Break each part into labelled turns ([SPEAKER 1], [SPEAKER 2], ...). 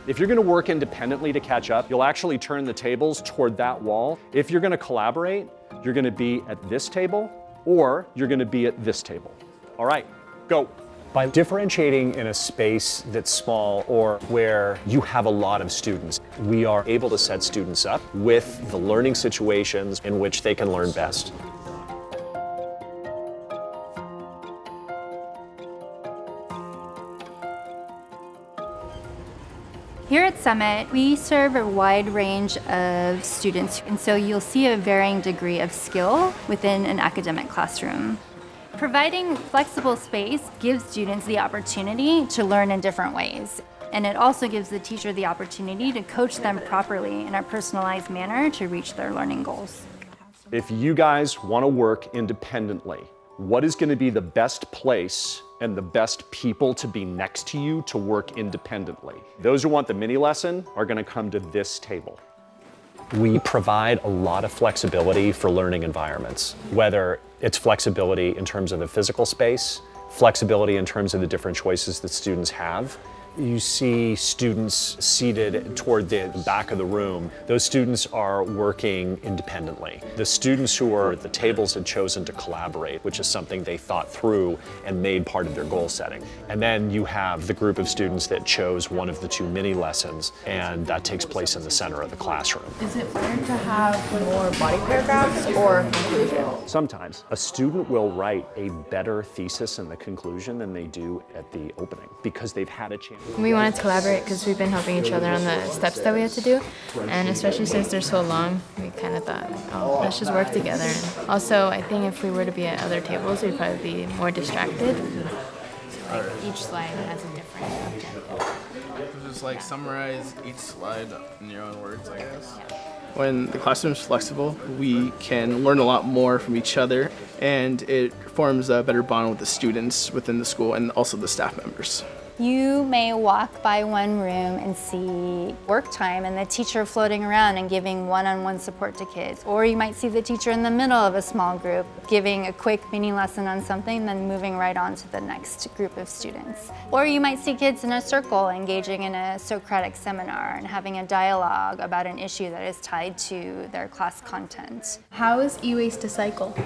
[SPEAKER 1] If you're gonna work independently to catch up, you'll actually turn the tables toward that wall. If you're gonna collaborate, you're gonna be at this table or you're gonna be at this table. All right, go. By differentiating in a space that's small or where you have a lot of students, we are able to set students up with the learning situations in which they can learn best.
[SPEAKER 2] Here at Summit, we serve a wide range of students, and so you'll see a varying degree of skill within an academic classroom. Providing flexible space gives students the opportunity to learn in different ways, and it also gives the teacher the opportunity to coach them properly in a personalized manner to reach their learning goals.
[SPEAKER 1] If you guys want to work independently, what is going to be the best place and the best people to be next to you to work independently? Those who want the mini lesson are going to come to this table. We provide a lot of flexibility for learning environments, whether it's flexibility in terms of the physical space, flexibility in terms of the different choices that students have. You see students seated toward the back of the room. Those students are working independently. The students who are at the tables had chosen to collaborate, which is something they thought through and made part of their goal setting. And then you have the group of students that chose one of the two mini lessons, and that takes place in the center of the classroom.
[SPEAKER 3] Is it better to have more body paragraphs or conclusion?
[SPEAKER 1] Sometimes a student will write a better thesis in the conclusion than they do at the opening because they've had a chance.
[SPEAKER 4] We wanted to collaborate because we've been helping each other on the steps that we had to do, and especially since they're so long, we kind of thought, oh, let's just work together. And also, I think if we were to be at other tables, we'd probably be more distracted.
[SPEAKER 5] Like each slide has a different objective.
[SPEAKER 6] Just like summarize each slide in your own words, I guess. When the classroom is flexible, we can learn a lot more from each other, and it forms a better bond with the students within the school and also the staff members.
[SPEAKER 2] You may walk by one room and see work time and the teacher floating around and giving one-on-one support to kids. Or you might see the teacher in the middle of a small group giving a quick mini lesson on something, then moving right on to the next group of students. Or you might see kids in a circle engaging in a Socratic seminar and having a dialogue about an issue that is tied to their class content.
[SPEAKER 7] How is e-waste a cycle?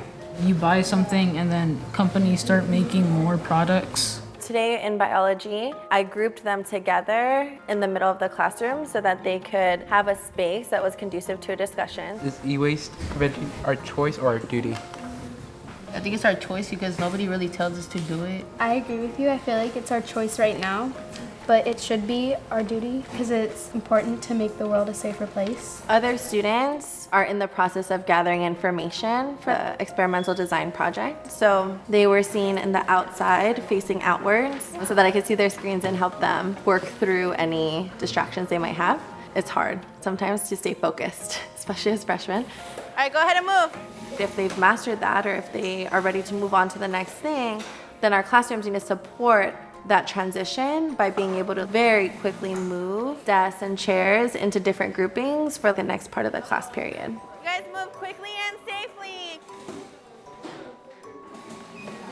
[SPEAKER 8] You buy something and then companies start making more products.
[SPEAKER 9] Today in biology, I grouped them together in the middle of the classroom so that they could have a space that was conducive to a discussion.
[SPEAKER 10] Is e-waste our choice or our duty?
[SPEAKER 5] I think it's our choice because nobody really tells us to do it.
[SPEAKER 7] I agree with you. I feel like it's our choice right now, but it should be our duty because it's important to make the world a safer place.
[SPEAKER 9] Other students are in the process of gathering information for the experimental design project. So they were seen in the outside, facing outwards, so that I could see their screens and help them work through any distractions they might have. It's hard sometimes to stay focused, especially as freshmen. All right, go ahead and move. If they've mastered that or if they are ready to move on to the next thing, then our classrooms need to support that transition by being able to very quickly move desks and chairs into different groupings for the next part of the class period. You guys move quickly and safely.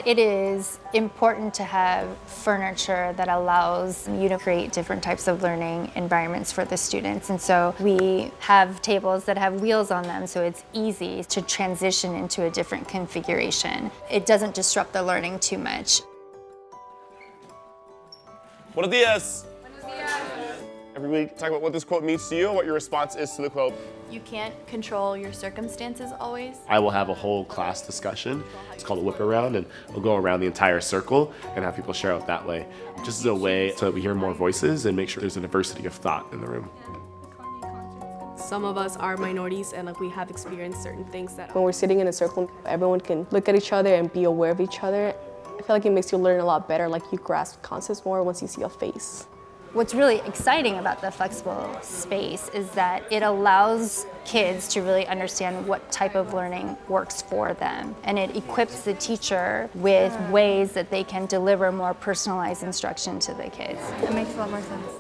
[SPEAKER 2] It is important to have furniture that allows you to create different types of learning environments for the students. And so we have tables that have wheels on them, so it's easy to transition into a different configuration. It doesn't disrupt the learning too much.
[SPEAKER 11] Buenos dias. Every week, talk about what this quote means to you and what your response is to the quote.
[SPEAKER 12] You can't control your circumstances always.
[SPEAKER 13] I will have a whole class discussion. It's called a whip around, and we'll go around the entire circle and have people share out that way. Just as a way so that we hear more voices and make sure there's a diversity of thought in the room.
[SPEAKER 12] Some of us are minorities and we have experienced certain things that...
[SPEAKER 14] When we're sitting in a circle, everyone can look at each other and be aware of each other. I feel like it makes you learn a lot better, like you grasp concepts more once you see a face.
[SPEAKER 2] What's really exciting about the flexible space is that it allows kids to really understand what type of learning works for them. And it equips the teacher with ways that they can deliver more personalized instruction to the kids.
[SPEAKER 12] It makes a lot more sense.